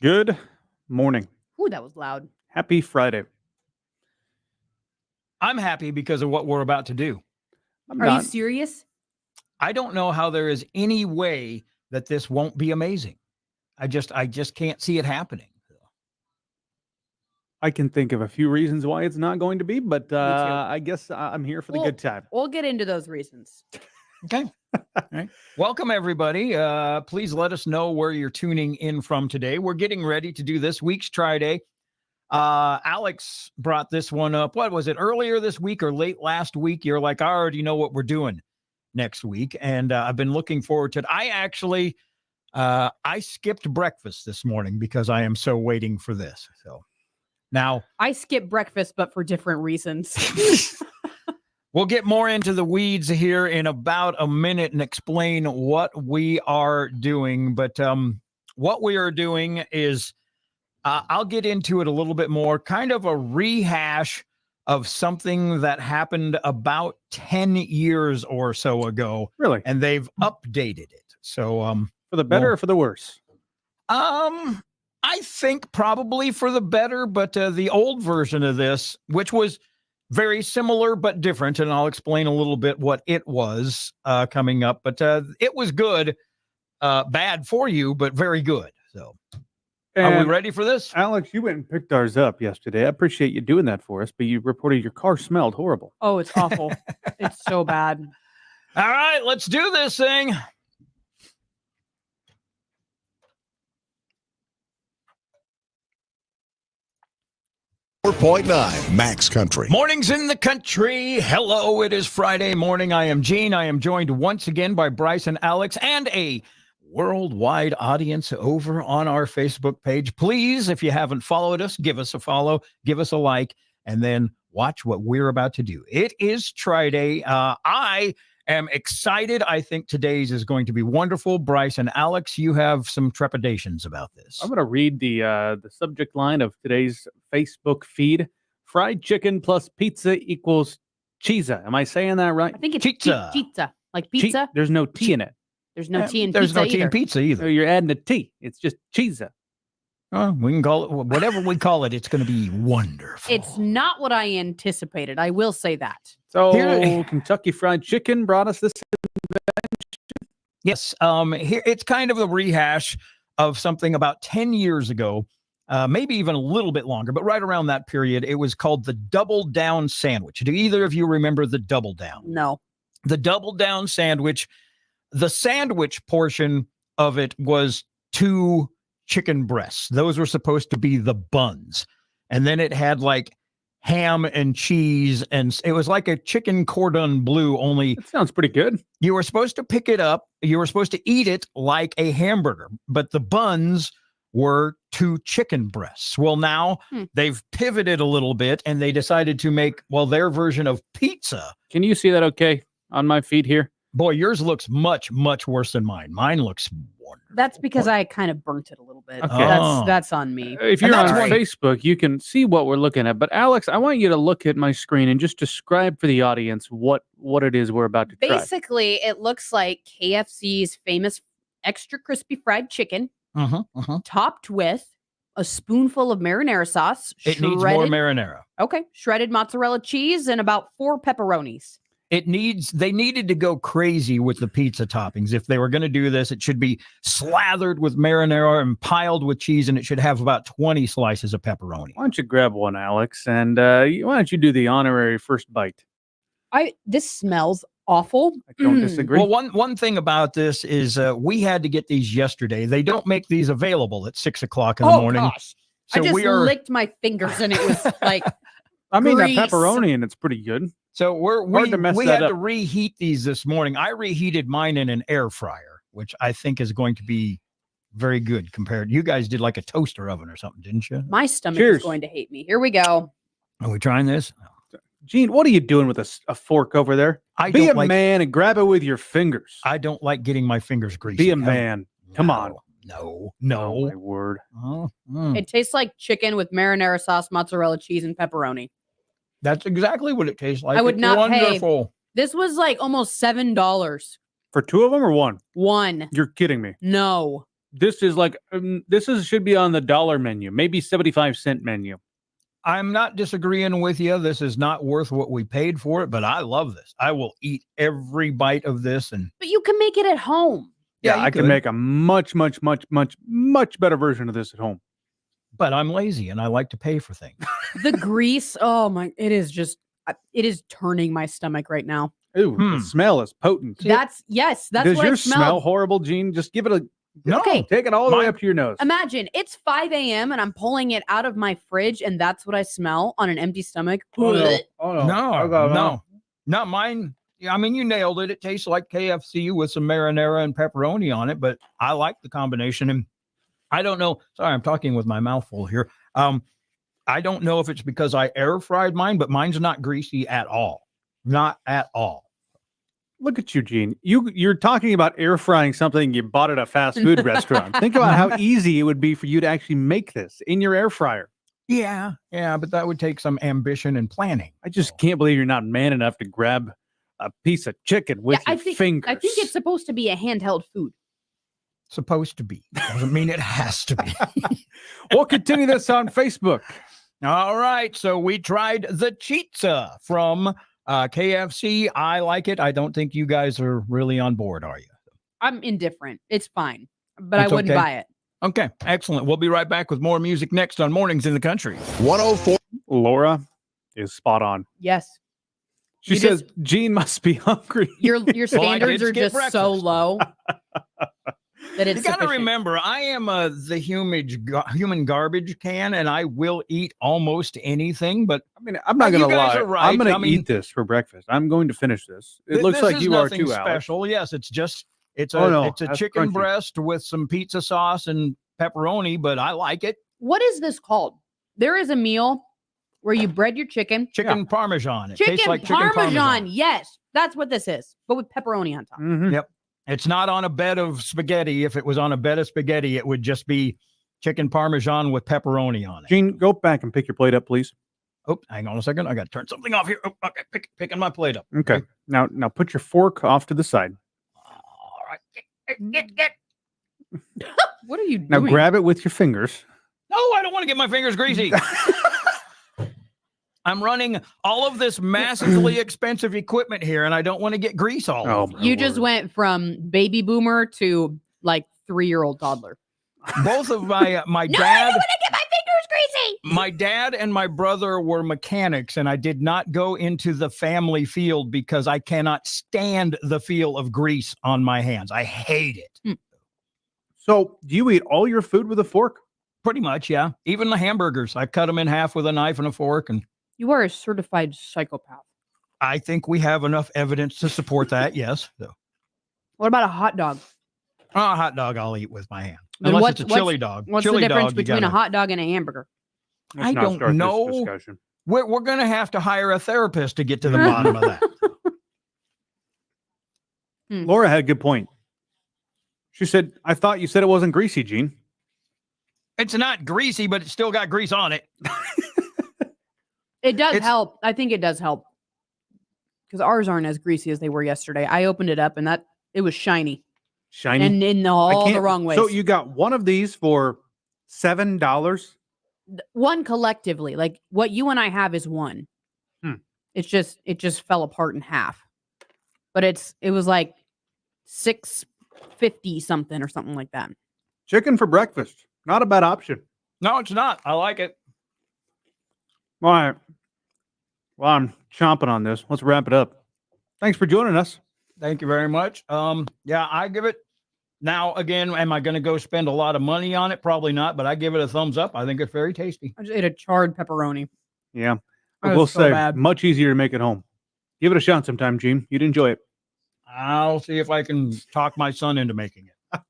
Good morning. Ooh, that was loud. Happy Friday. I'm happy because of what we're about to do. Are you serious? I don't know how there is any way that this won't be amazing. I just can't see it happening. I can think of a few reasons why it's not going to be, but I guess I'm here for the good time. We'll get into those reasons. Okay. All right. Welcome, everybody. Please let us know where you're tuning in from today. We're getting ready to do this week's Try Day. Alex brought this one up. What was it, earlier this week or late last week? You're like, I already know what we're doing next week. And I've been looking forward to it. I actually, I skipped breakfast this morning because I am so waiting for this. So now I skipped breakfast, but for different reasons. We'll get more into the weeds here in about a minute and explain what we are doing. But what we are doing is, I'll get into it a little bit more, kind of a rehash of something that happened about 10 years or so ago. Really? And they've updated it. So for the better or for the worse? I think probably for the better, but the old version of this, which was very similar but different, and I'll explain a little bit what it was coming up. But it was good, bad for you, but very good. So are we ready for this? Alex, you went and picked ours up yesterday. I appreciate you doing that for us, but you reported your car smelled horrible. Oh, it's awful. It's so bad. All right, let's do this thing. Max Country. Mornings in the country. Hello, it is Friday morning. I am Gene. I am joined once again by Bryce and Alex and a worldwide audience over on our Facebook page. Please, if you haven't followed us, give us a follow, give us a like, and then watch what we're about to do. It is Try Day. I am excited. I think today's is going to be wonderful. Bryce and Alex, you have some trepidations about this. I'm going to read the subject line of today's Facebook feed. Fried chicken plus pizza equals Chizza. Am I saying that right? I think it's Chizza. Chizza. Like pizza? There's no T in it. There's no T in There's pizza no T in pizza either. So you're adding a T. It's just Chizza. We can call it whatever we call it. It's going to be wonderful. It's not what I anticipated. I will say that. So Kentucky Fried Chicken brought us this. Yes. Here it's kind of a rehash of something about 10 years ago, maybe even a little bit longer, but right around that period. It was called the Double Down Sandwich. Do either of you remember the Double Down? No. The Double Down Sandwich. The sandwich portion of it was 2 chicken breasts. Those were supposed to be the buns. And then it had like ham and cheese, and it was like a chicken cordon bleu, only That sounds pretty good. you were supposed to pick it up. You were supposed to eat it like a hamburger, but the buns were 2 chicken breasts. Well, now they've pivoted a little bit and they decided to make, their version of pizza. Can you see that okay on my feed here? Boy, yours looks much, much worse than mine. Mine looks wonderful. That's because I kind of burnt it a little bit. Okay. That's on me. If you're on right. Facebook, you can see what we're looking at. But Alex, I want you to look at my screen and just describe for the audience what it is we're about to try. Basically, it looks like KFC's famous extra crispy fried chicken, topped with a spoonful of marinara sauce. It needs more marinara. Okay. Shredded mozzarella cheese and about 4 pepperonis. They needed to go crazy with the pizza toppings. If they were going to do this, it should be slathered with marinara and piled with cheese, and it should have about 20 slices of pepperoni. Why don't you grab one, Alex, and why don't you do the honorary first bite? This smells awful. I don't disagree. Well, one thing about this is we had to get these yesterday. They don't make these available at 6 o'clock in the morning. Gosh. So I just licked my fingers and it was like I mean, grease. that pepperoni, and it's pretty good. So we that had up. to reheat these this morning. I reheated mine in an air fryer, which I think is going to be very good compared. You guys did like a toaster oven or something, didn't you? My stomach Cheers. is going to hate me. Here we go. Are we trying this? Gene, what are you doing with a fork over there? Be a man and grab it with your fingers. I don't like getting my fingers greasy. Be a man. Come on. No. Oh, my word. It tastes like chicken with marinara sauce, mozzarella cheese, and pepperoni. That's exactly what it tastes like. I would It's not pay. wonderful. This was like almost $7. For 2 of them or one? One. You're kidding me. No. This is like should be on the dollar menu, maybe 75-cent menu. I'm not disagreeing with you. This is not worth what we paid for it, but I love this. I will eat every bite of this. And But you can make it at home. Yeah, you I can make a much better version of this at home. But I'm lazy and I like to pay for things. The grease, oh my, it is turning my stomach right now. Ooh, the smell is potent. That's Does what your I smell horrible, Gene? Just give it a No. Okay. Take it all the way up to your nose. Imagine it's 5 a.m. and I'm pulling it out of my fridge, and that's what I smell on an empty stomach. Oh, no. No, not mine. Yeah, I mean, you nailed it. It tastes like KFC with some marinara and pepperoni on it, but I like the combination. And I don't know. Sorry, I'm talking with my mouth full here. I don't know if it's because I air fried mine, but mine's not greasy at all. Not at all. Look at you, Gene. You're talking about air frying something you bought at a fast food restaurant. Think about how easy it would be for you to actually make this in your air fryer. Yeah, but that would take some ambition and planning. I just can't believe you're not man enough to grab a piece of chicken with your fingers. I think it's supposed to be a handheld food. Supposed to be. Doesn't mean it has to be. We'll continue this on Facebook. All right. So we tried the Chizza from KFC. I like it. I don't think you guys are really on board, are you? I'm indifferent. It's fine, but I wouldn't buy it. Okay, excellent. We'll be right back with more music next on Mornings in the Country. 104. Laura is spot on. Yes. She says Gene must be hungry. Your standards are just so low that it's you got to remember, I am the human garbage can, and I will eat almost anything. But I mean, I'm not going to lie. Right. I'm going to eat this for breakfast. I'm going to finish this. It looks like you are too, special. Alex. Yes, it's just it's a chicken crunchy breast with some pizza sauce and pepperoni, but I like it. What is this called? There is a meal where you bread your chicken. Chicken Parmesan. It Chicken tastes like Parmesan. Yes, that's what this is, but with pepperoni on top. Mm-hmm. Yep. It's not on a bed of spaghetti. If it was on a bed of spaghetti, it would just be chicken Parmesan with pepperoni on it. Gene, go back and pick your plate up, please. Oh, hang on a second. I got to turn something off here. Oh, okay, picking my plate up. Okay. Now put your fork off to the side. All right. Get. What are you doing? Now grab it with your fingers. No, I don't want to get my fingers greasy. I'm running all of this massively expensive equipment here, and I don't want to get grease all over. You just went from baby boomer to like 3-year-old toddler. Both of my dad. I don't want to get my fingers greasy. My dad and my brother were mechanics, and I did not go into the family field because I cannot stand the feel of grease on my hands. I hate it. So, do you eat all your food with a fork? Pretty much, yeah. Even the hamburgers, I cut them in half with a knife and a fork, and You are a certified psychopath. I think we have enough evidence to support that. Yes. So, What about a hot dog? a hot dog I'll eat with my hand, Then unless what's- it's a chili dog. What's Chili the difference dog, you between a gotta- hot dog and a hamburger? Let's I not don't start this know. discussion. We're going to have to hire a therapist to get to the bottom of that. Laura had a good point. She said, I thought you said it wasn't greasy, Gene. It's not greasy, but it's still got grease on it. It does help. I think it does help. Because ours aren't as greasy as they were yesterday. I opened it up and it was shiny. Shiny. And in all the wrong ways. So you got one of these for $7? One collectively. Like what you and I have is one. It just fell apart in half. But it was like $6.50 something or something like that. Chicken for breakfast. Not a bad option. No, it's not. I like it. All right. Well, I'm chomping on this. Let's wrap it up. Thanks for joining us. Thank you very much. Yeah, I give it. Now, again, am I going to go spend a lot of money on it? Probably not, but I give it a thumbs up. I think it's very tasty. I just ate a charred pepperoni. Yeah. That I will was so say, bad. much easier to make at home. Give it a shot sometime, Gene. You'd enjoy it. I'll see if I can talk my son into making it.